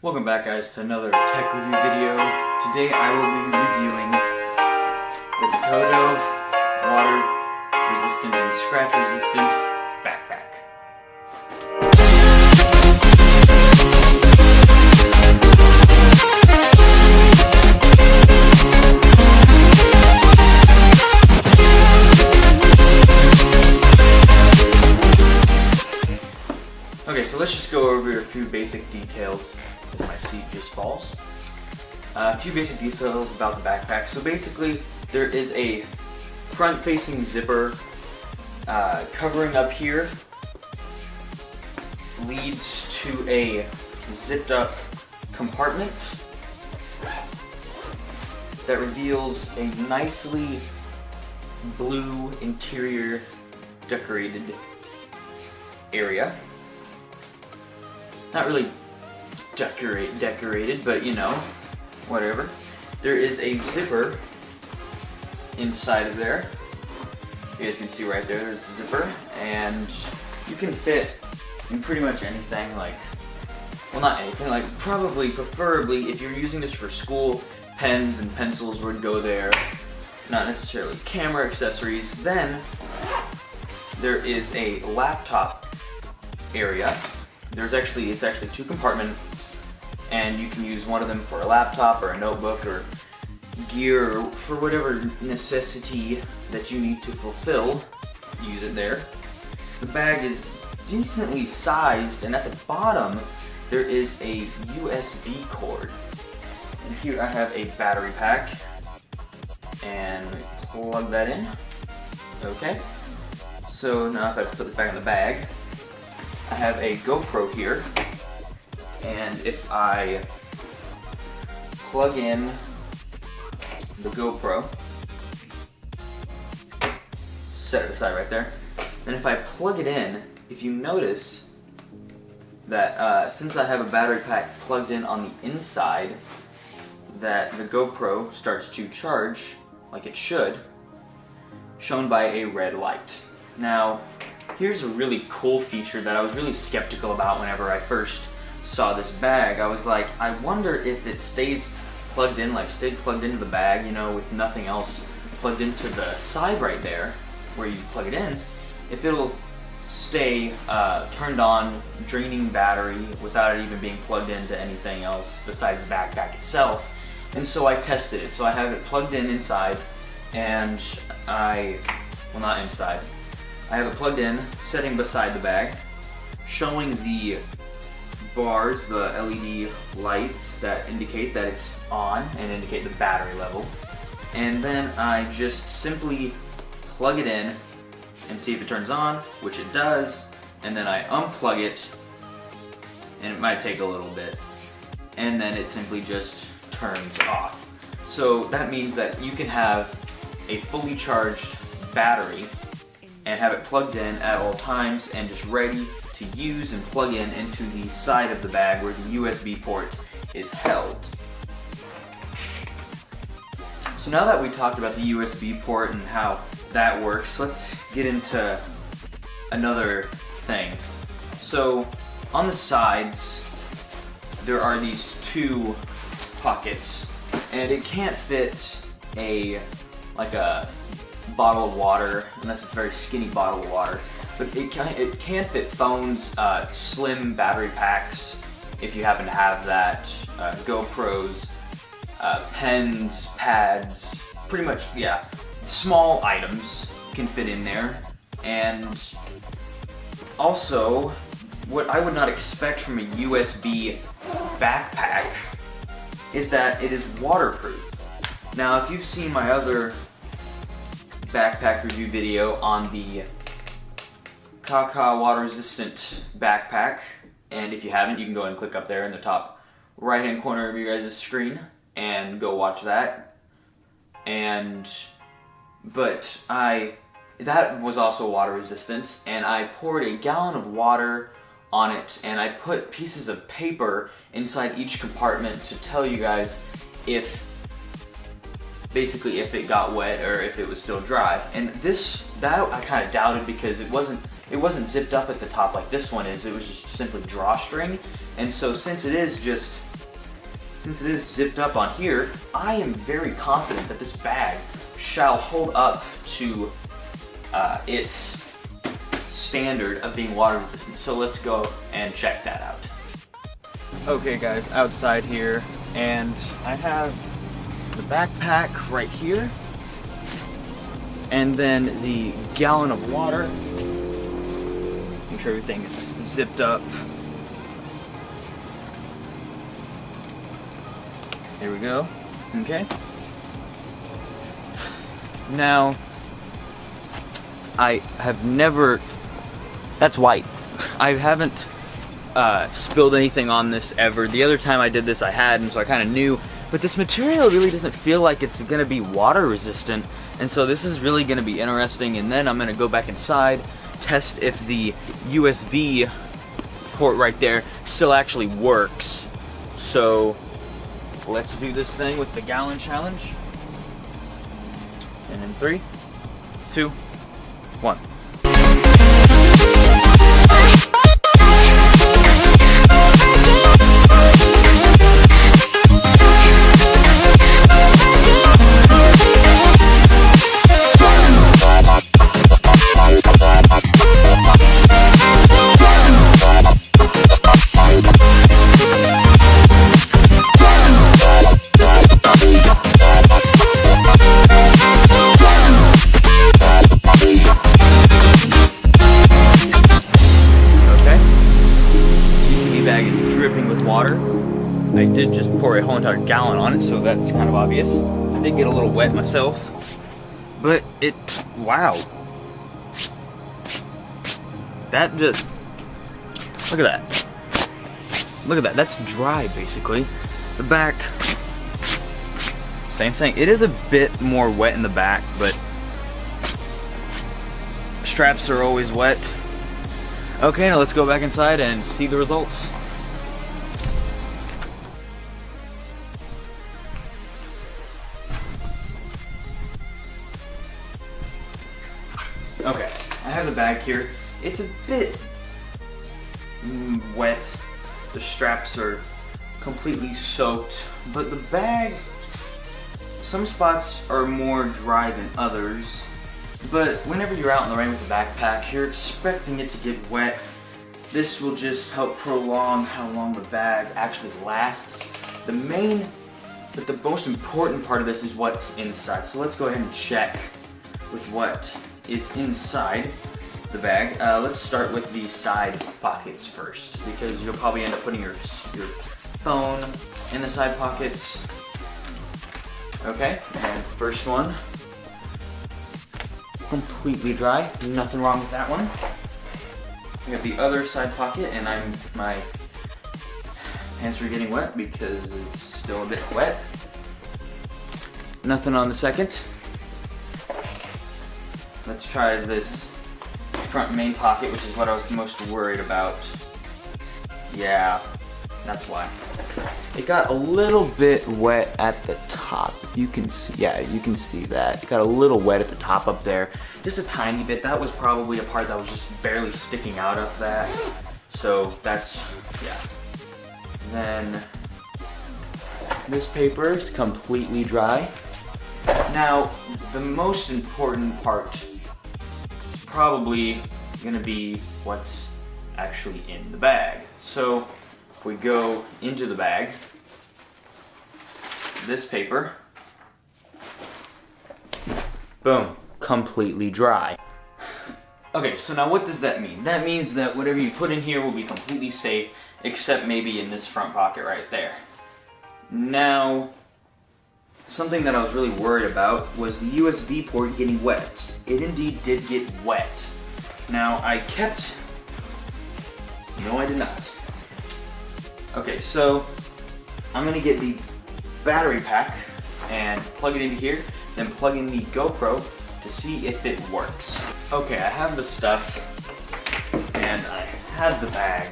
Welcome back, guys, to another tech review video. Today I will be reviewing the Tocode water resistant and scratch resistant backpack. Okay, so let's just go over a few basic details. My seat just falls. A few basic details about the backpack. So basically, there is a front-facing zipper covering up here, leads to a zipped-up compartment that reveals a nicely blue interior decorated area. Not really decorated, but you know, whatever. There is a zipper inside of there. You guys can see right there, there's a zipper, and you can fit in pretty much anything, like, well, not anything, like preferably, if you're using this for school, pens and pencils would go there, not necessarily camera accessories. Then there is a laptop area. It's actually two compartments, and you can use one of them for a laptop or a notebook or gear or for whatever necessity that you need to fulfill. Use it there. The bag is decently sized, and at the bottom there is a USB cord. And here I have a battery pack, and let me plug that in. Okay. So now if I just put this back in the bag, I have a GoPro here, and if I plug in the GoPro, set it aside right there, then if I plug it in, if you notice that since I have a battery pack plugged in on the inside, that the GoPro starts to charge like it should, shown by a red light. Now, here's a really cool feature that I was really skeptical about whenever I first saw this bag. I was like, I wonder if it stays plugged in, like stayed plugged into the bag, you know, with nothing else plugged into the side right there where you plug it in, if it'll stay turned on, draining battery without it even being plugged into anything else besides the backpack itself. And so I tested it. So I have it plugged in inside, and well, not inside. I have it plugged in, sitting beside the bag, showing the bars, the LED lights that indicate that it's on and indicate the battery level. And then I just simply plug it in and see if it turns on, which it does, and then I unplug it, and it might take a little bit, and then it simply just turns off. So that means that you can have a fully charged battery and have it plugged in at all times and just ready to use and plug in into the side of the bag where the USB port is held. So now that we talked about the USB port and how that works, let's get into another thing. So on the sides there are these two pockets, and it can't fit a bottle of water, unless it's a very skinny bottle of water. But it can fit phones, slim battery packs, if you happen to have that, GoPros, pens, pads, pretty much, yeah, small items can fit in there. And also, what I would not expect from a USB backpack is that it is waterproof. Now, if you've seen my other backpack review video on the Tocode water resistant backpack, and if you haven't, you can go ahead and click up there in the top right hand corner of your guys' screen and go watch that. But that was also water resistant, and I poured a gallon of water on it, and I put pieces of paper inside each compartment to tell you guys if it got wet or if it was still dry. And that I kind of doubted, because it wasn't zipped up at the top like this one is. It was just simply drawstring. And so since it is just since it is zipped up on here, I am very confident that this bag shall hold up to its standard of being water resistant. So let's go and check that out. Okay guys, outside here, and I have the backpack right here, and then the gallon of water. Make sure everything is zipped up. Here we go. Okay. Now, I have never... That's white. I haven't spilled anything on this ever. The other time I did this I had, and so I kind of knew. But this material really doesn't feel like it's going to be water resistant. And so this is really going to be interesting. And then I'm going to go back inside, test if the USB port right there still actually works. So let's do this thing with the gallon challenge. And in 3, 2, 1. Bag is dripping with water. I did just pour a whole entire gallon on it, so that's kind of obvious. I did get a little wet myself, but wow. That just, look at that. Look at that, that's dry basically. The back, same thing. It is a bit more wet in the back, but straps are always wet. Okay, now let's go back inside and see the results. Okay, I have the bag here. It's a bit wet. The straps are completely soaked, but the bag, some spots are more dry than others. But whenever you're out in the rain with a backpack, you're expecting it to get wet. This will just help prolong how long the bag actually lasts. The most important part of this is what's inside. So let's go ahead and check with what is inside the bag. Let's start with the side pockets first, because you'll probably end up putting your phone in the side pockets. Okay, and first one. Completely dry, nothing wrong with that one. We have the other side pocket, and my pants are getting wet because it's still a bit wet. Nothing on the second. Let's try this front main pocket, which is what I was most worried about. Yeah, that's why. It got a little bit wet at the top. If you can see, yeah, you can see that. It got a little wet at the top up there. Just a tiny bit. That was probably a part that was just barely sticking out of that. So that's, yeah. Then this paper is completely dry. Now, the most important part is probably gonna be what's actually in the bag. So if we go into the bag, this paper, boom, completely dry. Okay, so now what does that mean? That means that whatever you put in here will be completely safe, except maybe in this front pocket right there. Now, something that I was really worried about was the USB port getting wet. It indeed did get wet. Now, no, I did not. Okay, so I'm gonna get the battery pack and plug it into here, then plug in the GoPro to see if it works. Okay, I have the stuff and I have the bag.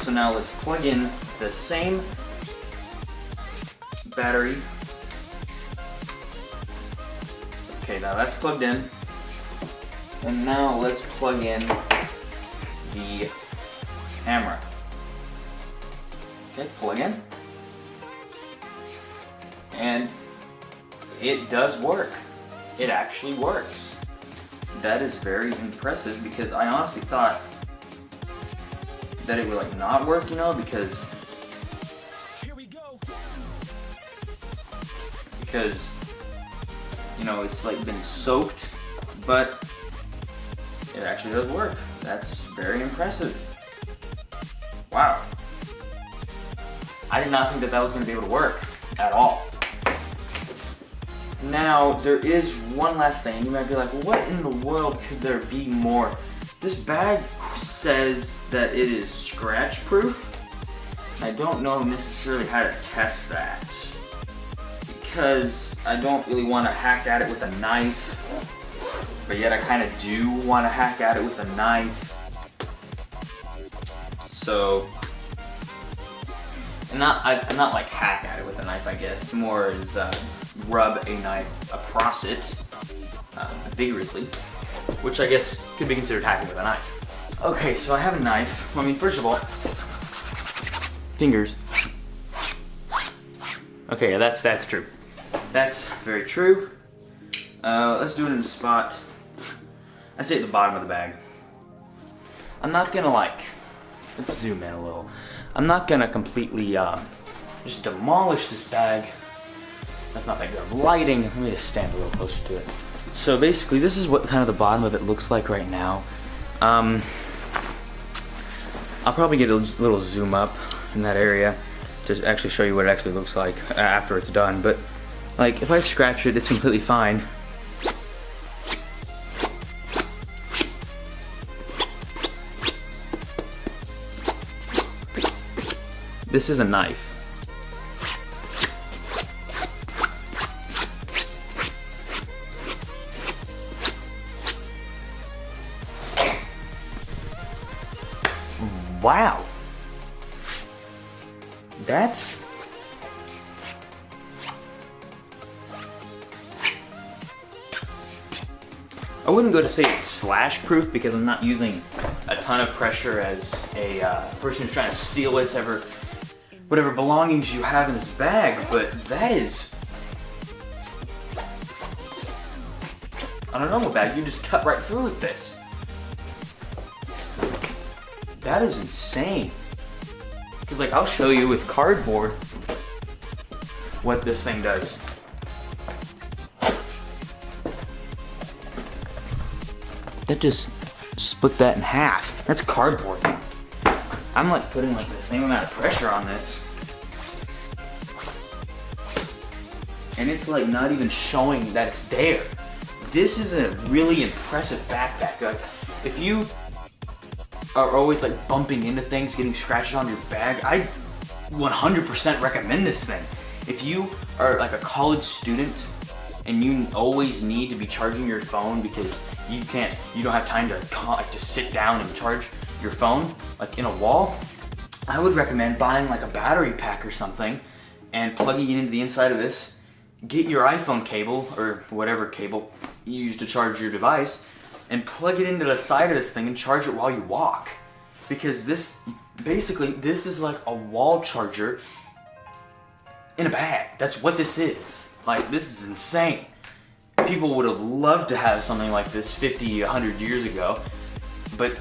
So now let's plug in the same battery. Okay, now that's plugged in. And now let's plug in the camera. Okay, plug in. And it does work. It actually works. That is very impressive because I honestly thought that it would like not work, you know, because you know, it's like been soaked, but it actually does work. That's very impressive. Wow. I did not think that that was going to be able to work at all. Now, there is one last thing. You might be like, what in the world could there be more? This bag says that it is scratch proof. I don't know necessarily how to test that because I don't really want to hack at it with a knife, but yet I kind of do want to hack at it with a knife. So, I'm not like hack at it with a knife, I guess. More is rub a knife across it vigorously, which I guess could be considered hacking with a knife. Okay, so I have a knife. I mean, first of all, fingers. Okay, that's true. That's very true. Let's do it in a spot. I say at the bottom of the bag. I'm not gonna like, let's zoom in a little. I'm not gonna completely just demolish this bag. That's not that good of lighting. Let me just stand a little closer to it. So basically, this is what kind of the bottom of it looks like right now. I'll probably get a little zoom up in that area to actually show you what it actually looks like after it's done. But like, if I scratch it, it's completely fine. This is a knife. Wow. That's... I wouldn't go to say it's slash proof because I'm not using a ton of pressure as a person who's trying to steal whatever belongings you have in this bag, but that is... I don't know, bag, you just cut right through with this. That is insane. Because like, I'll show you with cardboard what this thing does. That just split that in half. That's cardboard. I'm like putting like the same amount of pressure on this. And it's like not even showing that it's there. This is a really impressive backpack. Like, if you are always like bumping into things, getting scratches on your bag, I 100% recommend this thing. If you are like a college student and you always need to be charging your phone because you don't have time to sit down and charge your phone like in a wall, I would recommend buying like a battery pack or something and plugging it into the inside of this. Get your iPhone cable or whatever cable you use to charge your device and plug it into the side of this thing and charge it while you walk. Because this is like a wall charger in a bag. That's what this is. Like, this is insane. People would have loved to have something like this 50, 100 years ago, but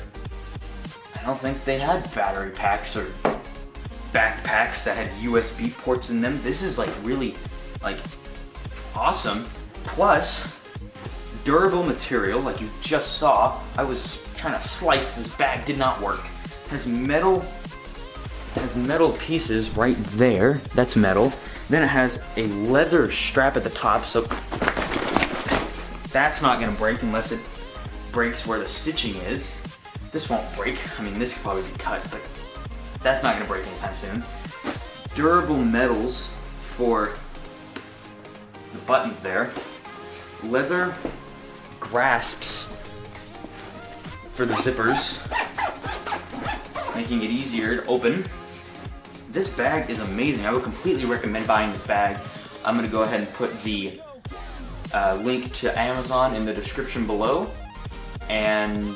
I don't think they had battery packs or backpacks that had USB ports in them. This is like really like awesome. Plus, durable material, like you just saw. I was trying to slice this bag, did not work. Has metal pieces right there. That's metal. Then it has a leather strap at the top, so that's not gonna break unless it breaks where the stitching is. This won't break. I mean, this could probably be cut, but that's not gonna break anytime soon. Durable metals for the buttons there. Leather grasps for the zippers, making it easier to open. This bag is amazing. I would completely recommend buying this bag. I'm gonna go ahead and put the link to Amazon in the description below. And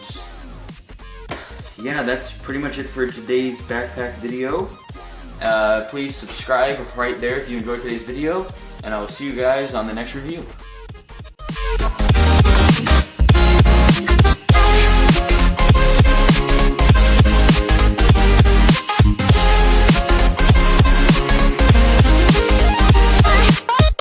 yeah, that's pretty much it for today's backpack video. Please subscribe right there if you enjoyed today's video. and I will see you guys on the next review.